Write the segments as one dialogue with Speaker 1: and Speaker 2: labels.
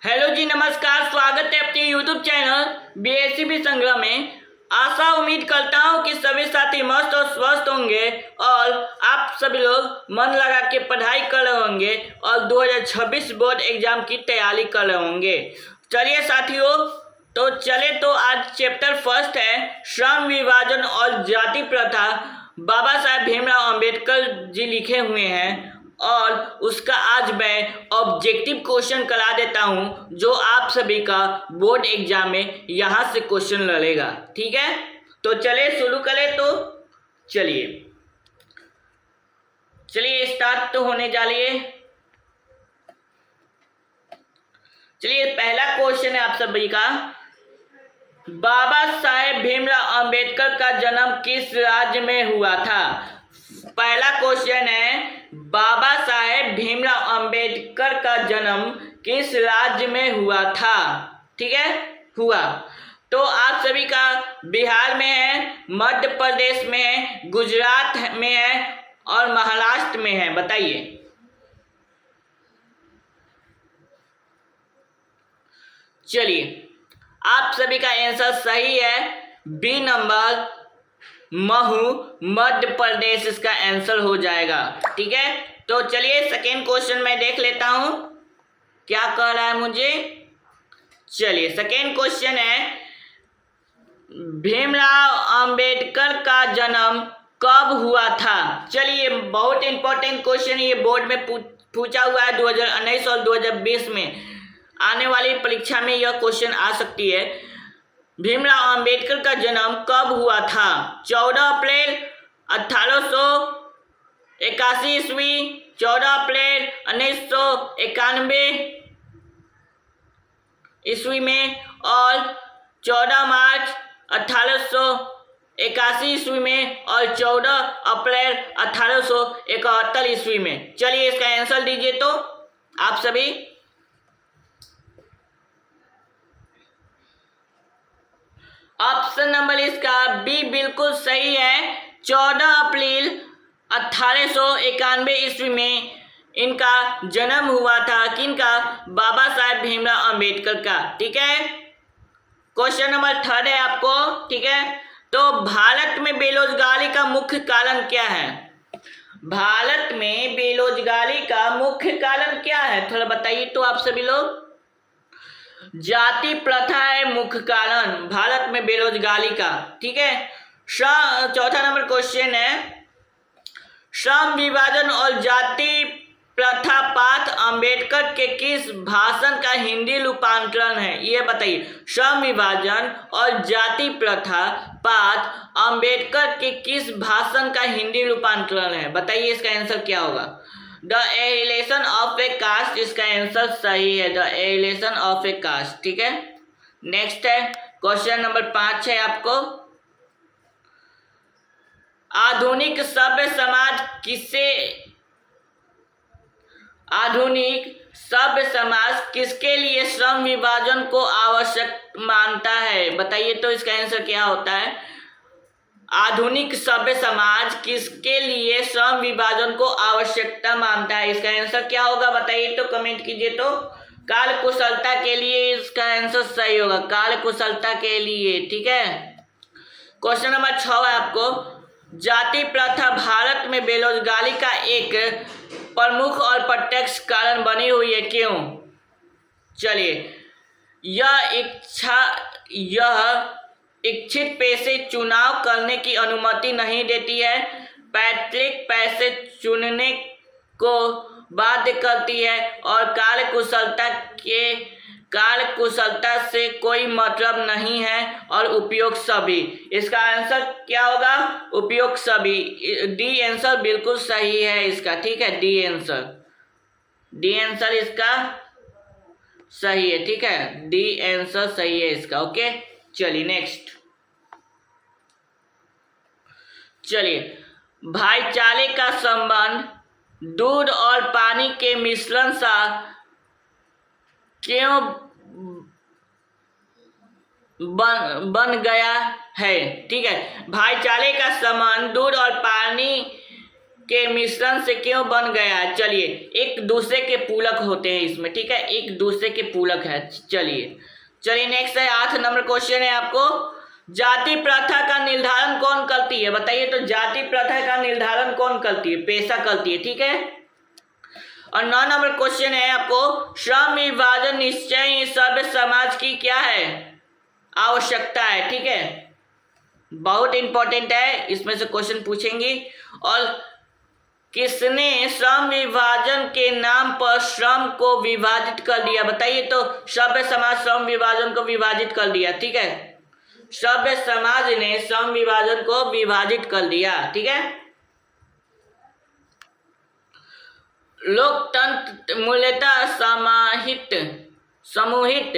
Speaker 1: Hello जी, नमस्कार। स्वागत है अपने यूट्यूब चैनल बीएससीबी संग्रह में। आशा उम्मीद करता हूँ कि सभी साथी मस्त और स्वस्थ होंगे और आप सभी लोग मन लगा के पढ़ाई कर रहे होंगे और 2026 बोर्ड एग्जाम की तैयारी कर रहे होंगे। चलिए साथियों, तो आज चैप्टर फर्स्ट है श्रम विभाजन और जाति प्रथा। बाबा साहेब भीमराव अंबेडकर जी लिखे हुए हैं और उसका आज मैं ऑब्जेक्टिव क्वेश्चन करा देता हूं जो आप सभी का बोर्ड एग्जाम में यहां से क्वेश्चन लड़ेगा। ठीक है, तो चलिए शुरू करें। तो चलिए स्टार्ट तो होने जा रही है। चलिए, पहला क्वेश्चन है आप सभी का, बाबा साहेब भीमराव अंबेडकर का जन्म किस राज्य में हुआ था? पहला क्वेश्चन है, बाबा साहेब भीमराव अंबेडकर का जन्म किस राज्य में हुआ था? ठीक है, हुआ तो आप सभी का बिहार में है, मध्य प्रदेश में है, गुजरात में है और महाराष्ट्र में है। बताइए। चलिए, आप सभी का आंसर सही है, बी नंबर महू, मध्य प्रदेश इसका आंसर हो जाएगा। ठीक है, तो चलिए सेकेंड क्वेश्चन मैं देख लेता हूं क्या कह रहा है मुझे। चलिए, सेकेंड क्वेश्चन है, भीमराव अंबेडकर का जन्म कब हुआ था? चलिए, बहुत इंपॉर्टेंट क्वेश्चन ये बोर्ड में पूछा हुआ है 2019 और 2020 में। आने वाली परीक्षा में यह क्वेश्चन आ सकती है। भीमराव अंबेडकर का जन्म कब हुआ था? 14 अप्रैल 1881 ईस्वी, 14 अप्रैल 1991 ईस्वी में और 14 मार्च 1881 ईस्वी में और 14 अप्रैल 1871 ईस्वी में। चलिए, इसका आंसर दीजिए तो आप सभी। ऑप्शन नंबर इसका बी बिल्कुल सही है, 14 अप्रैल 1891 ईस्वी में इनका जन्म हुआ था। किनका? बाबा साहेब भीमराव अंबेडकर का। ठीक है, क्वेश्चन नंबर थर्ड है आपको। ठीक है, तो भारत में बेरोजगारी का मुख्य कारण क्या है? भारत में बेरोजगारी का मुख्य कारण क्या है, थोड़ा बताइए तो आप सभी लोग। जाति प्रथा है मुख्य कारण भारत में बेरोजगारी का। ठीक है, चौथा नंबर क्वेश्चन है, श्रम विभाजन और जाति प्रथा पाठ अंबेडकर के किस भाषण का हिंदी रूपांतरण है? ये बताइए। श्रम विभाजन और जाति प्रथा पाठ अंबेडकर के किस भाषण का हिंदी रूपांतरण है? बताइए, इसका आंसर क्या होगा। The alienation of a caste, इसका आंसर सही है, the alienation of a caste. ठीक है, नेक्स्ट है क्वेश्चन नंबर 5 है आपको, आधुनिक सभ्य समाज किसके लिए श्रम विभाजन को आवश्यक मानता है? बताइए तो इसका आंसर क्या होता है। आधुनिक सभ्य समाज किसके लिए श्रम विभाजन को आवश्यकता मानता है? इसका आंसर क्या होगा बताइए तो कमेंट कीजिए तो। काल कुशलता के लिए इसका आंसर सही होगा, काल कुशलता के लिए। ठीक है, क्वेश्चन नंबर 6 है आपको, जाति प्रथा भारत में बेरोजगारी का एक प्रमुख और प्रत्यक्ष कारण बनी हुई है, क्यों? चलिए, यह इच्छित पेशे चुनाव करने की अनुमति नहीं देती है, पैतृक पैसे चुनने को बाध्य करती है और कार्यकुशलता से कोई मतलब नहीं है और उपयोग सभी। इसका आंसर क्या होगा? उपयोग सभी। डी आंसर बिल्कुल सही है इसका। ठीक है, डी आंसर इसका सही है। ठीक है, डी आंसर सही है इसका। ओके, चलिए नेक्स्ट। चलिए, भाईचारे का संबंध दूध और पानी के मिश्रण सा क्यों बन गया है? ठीक है, भाईचारे का संबंध दूध और पानी के मिश्रण से क्यों बन गया है? चलिए, एक दूसरे के पूरक होते हैं इसमें, ठीक है, एक दूसरे के पूरक है। चलिए नेक्स्ट है 8 नंबर क्वेश्चन है आपको, जाति प्रथा का निर्धारण कौन करती है? बताइए तो जाति प्रथा का निर्धारण कौन करती है? पेशा करती है, ठीक है। और 9 नंबर क्वेश्चन है आपको, श्रम विभाजन निश्चय सभ्य समाज की क्या है? आवश्यकता है, ठीक है, बहुत इंपॉर्टेंट है, इसमें से क्वेश्चन पूछेंगे। और किसने श्रम विभाजन के नाम पर श्रम को विभाजित कर दिया? बताइए तो सभ्य समाज श्रम विभाजन को विभाजित कर दिया, ठीक है, सभ्य समाज ने श्रम विभाजन को विभाजित कर दिया, ठीक है। लोकतंत्र मूलतः समूहित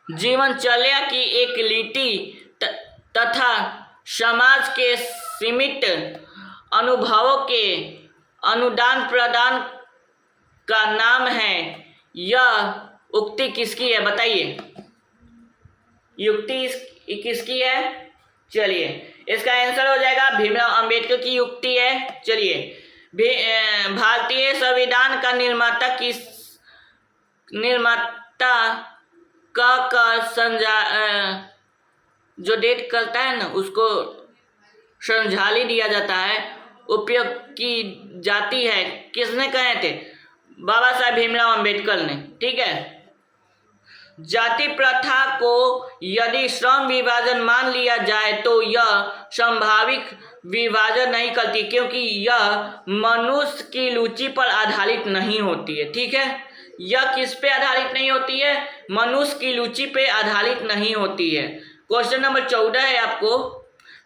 Speaker 1: जीवनचर्या की एक लीटी तथा समाज के सीमित अनुभवों के अनुदान प्रदान का नाम है। यह उक्ति किसकी है? बताइए, युक्ति किसकी है? चलिए, इसका आंसर हो जाएगा भीमराव अंबेडकर की युक्ति है। चलिए, भारतीय संविधान का निर्माता जो डेट करता है ना, उसको श्रद्धांजलि दिया जाता है, उपयोग की जाती है। किसने कहे थे? बाबा साहब भीमराव अंबेडकर ने, ठीक है। जाति प्रथा को यदि श्रम विभाजन मान लिया जाए तो यह संभाविक विभाजन नहीं करती, क्योंकि यह मनुष्य की रुचि पर आधारित नहीं होती है, ठीक है। यह किस पे आधारित नहीं होती है? मनुष्य की रुचि पे आधारित नहीं होती है। क्वेश्चन नंबर 14 है आपको,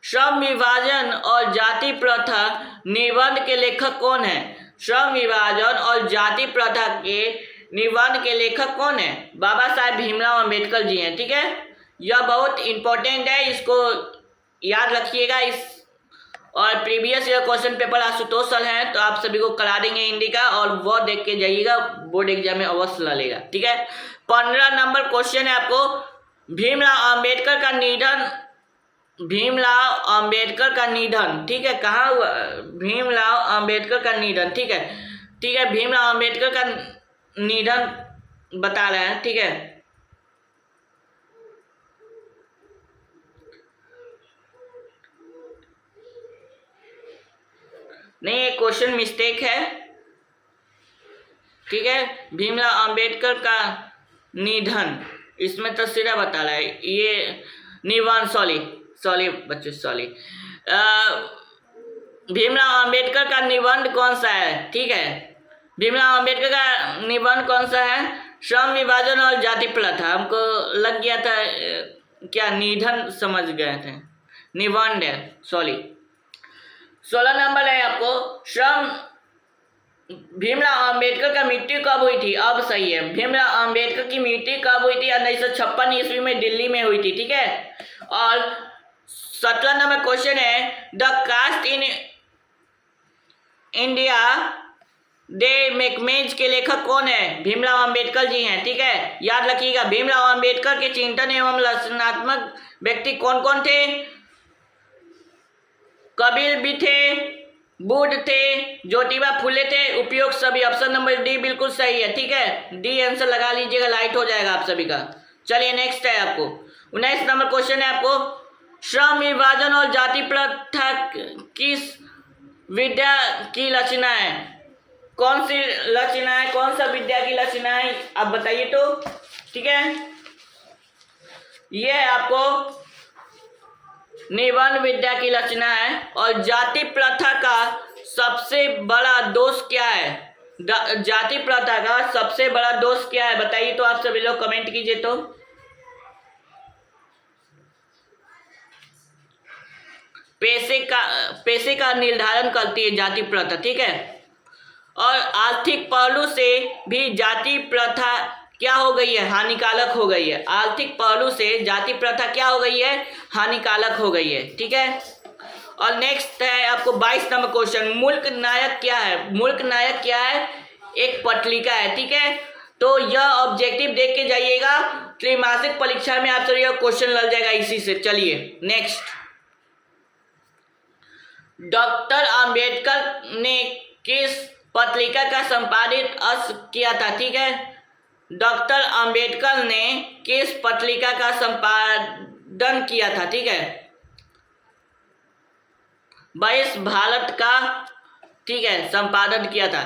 Speaker 1: श्रम विभाजन और जाति प्रथा निबंध के लेखक कौन है? श्रम विभाजन और जाति प्रथा के निबंध के लेखक कौन है? बाबा साहब भीमराव अंबेडकर जी हैं, ठीक है। यह बहुत इंपॉर्टेंट है, इसको याद रखिएगा। इस और previous year question paper Ashutosh sir हैं, तो आप सभी को करा देंगे हिंदी का, और वो देख के जाइएगा, बोर्ड एग्जाम में अवश्य ललेगा, ठीक है। 15 नंबर क्वेश्चन है आपको, भीमराव अंबेडकर का निधन, ठीक है, कहाँ हुआ? भीमराव अंबेडकर का निधन, ठीक है, भीमराव अंबेडकर का निधन बता रहे हैं, ठीक है। नहीं, ये क्वेश्चन मिस्टेक है, ठीक है। भीमराव अंबेडकर का निधन, इसमें तो सीधा बता रहा है ये निबंध, सॉरी बच्चों, सॉरी। भीमराव अंबेडकर का निबंध कौन सा है? ठीक है, भीमराव अंबेडकर का निबंध कौन सा है? श्रम विभाजन और जाति प्रथा। हमको लग गया था क्या निधन समझ गए थे, निबंध है, सॉरी। 16 नंबर है आपको, भीमराव अंबेडकर का मृत्यु कब हुई थी? अब सही है, भीमराव अंबेडकर की मृत्यु कब हुई थी? 1956 ईस्वी में दिल्ली में हुई थी, ठीक है। और 17 नंबर क्वेश्चन है, the caste in India their mechanism के लेखक कौन है? भीमराव अंबेडकर जी हैं, ठीक है, याद रखिएगा। भीमराव अंबेडकर के चिंतन एवं रचनात्मक व्यक्ति कौन कौन थे? कबीर भी थे, बुद्ध थे, ज्योतिबा फुले थे, उपयोग सभी। ऑप्शन नंबर डी बिल्कुल सही है, ठीक है, डी आंसर लगा लीजिएगा, लाइट हो जाएगा आप सभी का। चलिए नेक्स्ट है आपको 19 नंबर क्वेश्चन है आपको, श्रम विभाजन और जाति प्रथा किस विद्या की रचना है? कौन सी रचना है, कौन सा विद्या की रचना है, आप बताइए तो, ठीक है। यह आपको निबंध विद्या की रचना है। और जाति प्रथा का सबसे बड़ा दोष क्या है? जाति प्रथा का सबसे बड़ा दोष क्या है? बताइए तो आप सभी लोग कमेंट कीजिए तो। पेशे का निर्धारण करती है जाति प्रथा, ठीक है। और आर्थिक पहलू से भी जाति प्रथा क्या हो गई है? हानिकारक हो गई है। आर्थिक पहलू से जाति प्रथा क्या हो गई है? हानिकारक हो गई है, ठीक है। और नेक्स्ट है आपको 22 नंबर क्वेश्चन, मुल्क नायक क्या है? मुल्क नायक क्या है? एक पत्रिका है, ठीक है। तो यह ऑब्जेक्टिव देख के जाइएगा, त्रैमासिक परीक्षा में आप सभी क्वेश्चन लग जाएगा इसी से। चलिए नेक्स्ट डॉक्टर अंबेडकर ने किस पत्रिका का संपादित किया था? ठीक है, डॉक्टर अंबेडकर ने किस पत्रिका का संपादन किया था? ठीक है, 22 भारत का, ठीक है, संपादन किया था।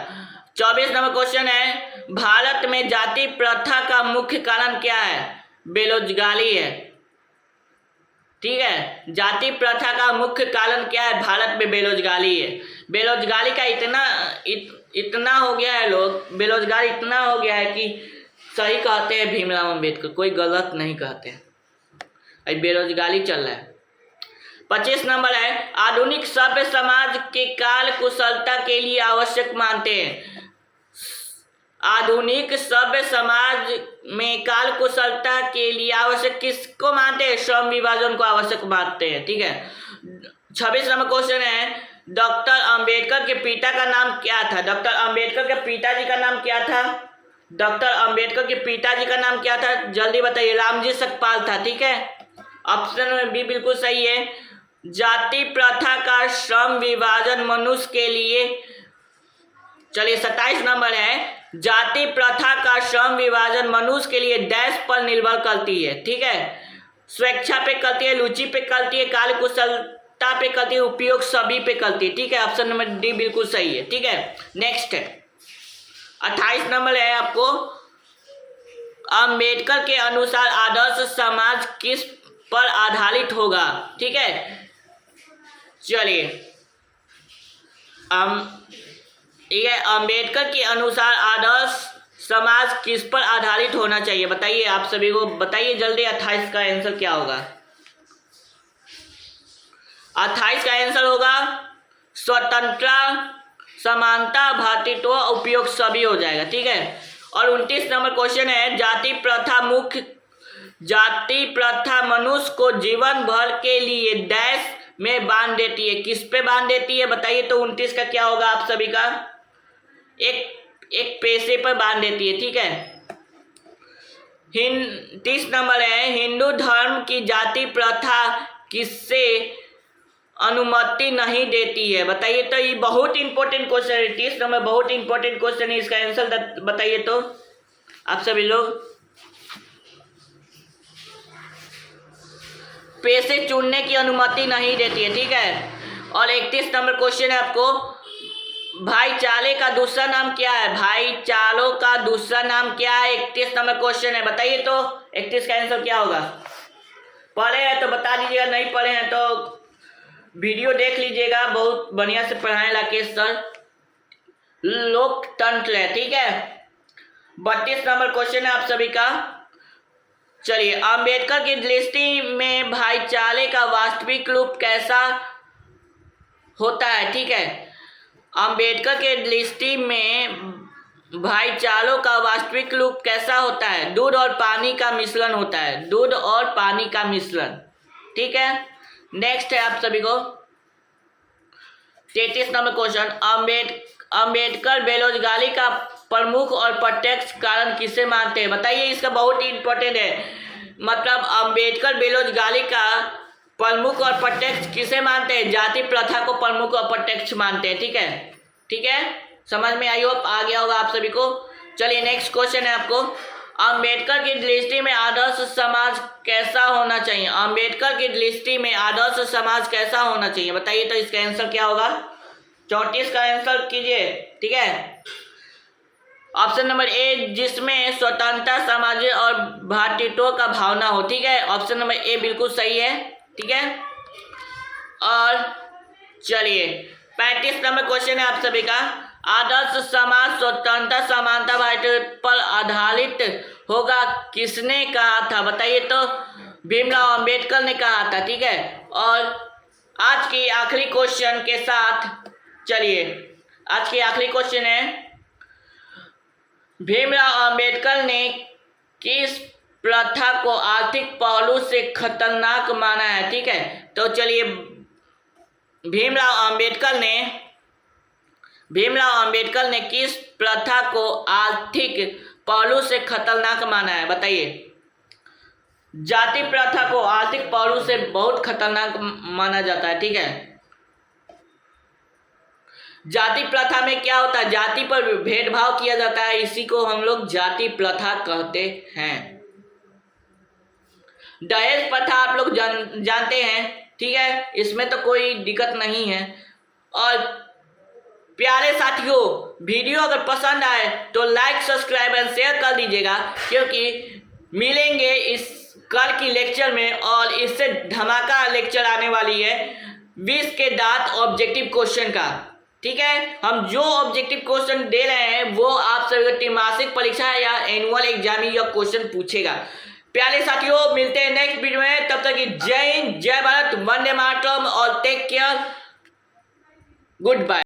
Speaker 1: 24 नंबर क्वेश्चन है, भारत में जाति प्रथा का मुख्य कारण क्या है? बेरोजगारी है। ठीक है, जाति प्रथा का मुख्य कारण क्या है? भारत में बेरोजगारी है। बेरोजगारी का इतना हो गया है, लोग बेरोजगार इतना हो गया है कि सही कहते हैं भीमराव अंबेडकर, कोई गलत नहीं कहते। अभी बेरोजगारी चल रहा है। 25 नंबर है, आधुनिक सभ्य समाज के काल कुशलता के लिए आवश्यक मानते हैं। आधुनिक सभ्य समाज में काल कुशलता के लिए आवश्यक किसको मानते हैं? श्रम विभाजन को आवश्यक मानते हैं। ठीक है, 26 नंबर क्वेश्चन है, डॉक्टर अंबेडकर के पिता का नाम क्या था? डॉक्टर अंबेडकर के पिताजी का नाम क्या था? डॉक्टर अंबेडकर के पिताजी का नाम क्या था? जल्दी बताइए। रामजी सकपाल था। ठीक है, ऑप्शन में बी बिल्कुल सही है। जाति प्रथा का श्रम विभाजन मनुष्य के लिए, चलिए 27 नंबर है, जाति प्रथा का श्रम विभाजन मनुष्य के लिए डैश पर निर्भर करती है। ठीक है, स्वेच्छा पे करती है, रुचि पे करती है, कार्य कुशलता पे करती है, उपयोग सभी पे करती है। ठीक है, ऑप्शन नंबर डी बिल्कुल सही है। ठीक है, नेक्स्ट है 28 नंबर है आपको, अंबेडकर के अनुसार आदर्श समाज किस पर आधारित होगा? ठीक है, चलिए ठीक है, अंबेडकर के अनुसार आदर्श समाज किस पर आधारित होना चाहिए? बताइए, आप सभी को बताइए जल्दी। 28 का आंसर क्या होगा? 28 का आंसर होगा स्वतंत्रता, समानता, भ्रातृत्व, उपयोग सभी हो जाएगा। ठीक है, और 29 नंबर क्वेश्चन है, जाति प्रथा मनुष्य को जीवन भर के लिए डैश में बांध देती है। किस पे बांध देती है बताइए? तो 29 का क्या होगा आप सभी का? एक पेशे पर बांध देती है। ठीक है, 30 नंबर है, हिंदू धर्म की जाति प्रथा किससे अनुमति नहीं देती है? बताइए। तो ये बहुत इंपॉर्टेंट क्वेश्चन है, 30 नंबर बहुत इंपॉर्टेंट क्वेश्चन है। इसका आंसर बताइए तो आप सभी लोग। पेशे चुनने की अनुमति नहीं देती है। ठीक है, और 31 नंबर क्वेश्चन है आपको, भाईचारे का दूसरा नाम क्या है? भाईचारों का दूसरा नाम क्या है? 31 नंबर क्वेश्चन है, बताइए तो 31 का आंसर क्या होगा? पढ़े हैं तो बता दीजिएगा, नहीं पढ़े हैं तो वीडियो देख लीजिएगा, बहुत बढ़िया से पढ़ाएं राकेश सर। लोकतंत्र है। ठीक है, 32 नंबर क्वेश्चन है आप सभी का। चलिए, अंबेडकर की दृष्टि में भाईचारे का वास्तविक रूप कैसा होता है? ठीक है, अंबेडकर के दृष्टि में भाईचारों का वास्तविक रूप कैसा होता है? दूध और पानी का मिश्रण होता है, दूध और पानी का मिश्रण। ठीक है, नेक्स्ट है आप सभी को 33 नंबर क्वेश्चन, अंबेडकर बेरोजगारी का प्रमुख और प्रत्यक्ष कारण किसे मानते हैं? बताइए, इसका बहुत ही इंपॉर्टेंट है। मतलब अंबेडकर बेरोजगारी का प्रमुख और प्रत्यक्ष किसे मानते हैं? जाति प्रथा को प्रमुख और प्रत्यक्ष मानते हैं। ठीक है, ठीक है, समझ में आई होप आ गया होगा आप सभी को। चलिए, नेक्स्ट क्वेश्चन है आपको, अंबेडकर की दृष्टि में आदर्श समाज कैसा होना चाहिए? अंबेडकर की दृष्टि में आदर्श समाज कैसा होना चाहिए? बताइए तो इसका आंसर क्या होगा? 34 का आंसर कीजिए। ठीक है, ऑप्शन नंबर ए, जिसमें स्वतंत्रता, सामाजिक और भ्रातृत्व का भावना हो। ठीक है, ऑप्शन नंबर ए बिल्कुल सही है। ठीक है, और चलिए 35 नंबर क्वेश्चन है आप सभी का, आदर्श समाज स्वतंत्रता, समानता, भ्रातृत्व पर आधारित होगा किसने कहा था? बताइए तो भीमराव अंबेडकर ने कहा था। ठीक है, और आज की आखिरी क्वेश्चन के साथ, चलिए आज की आखिरी क्वेश्चन है, भीमराव अंबेडकर ने किस प्रथा को आर्थिक पहलू से खतरनाक माना है? ठीक है, तो चलिए भीमराव अंबेडकर ने किस प्रथा को आर्थिक पहलू से खतरनाक माना है? बताइए। जाति प्रथा को आर्थिक पहलू से बहुत खतरनाक माना जाता है। ठीक है, जाति प्रथा में क्या होता है, जाति पर भेदभाव किया जाता है, इसी को हम लोग जाति प्रथा कहते हैं। दहेज प्रथा आप लोग जानते हैं, ठीक है, इसमें तो कोई दिक्कत नहीं है। और प्यारे साथियों, वीडियो अगर पसंद आए तो लाइक, सब्सक्राइब एंड शेयर कर दीजिएगा, क्योंकि मिलेंगे इस कल की लेक्चर में और इससे धमाका लेक्चर आने वाली है 20 के दांत ऑब्जेक्टिव क्वेश्चन का। ठीक है, हम जो ऑब्जेक्टिव क्वेश्चन दे रहे हैं वो आप सभी त्रैमासिक परीक्षा या एनुअल एग्जाम या क्वेश्चन पूछेगा। प्यारे साथियों, मिलते हैं नेक्स्ट वीडियो में, तब तक की जय हिंद, जय भारत, वंदे मातरम और टेक केयर, गुड बाय।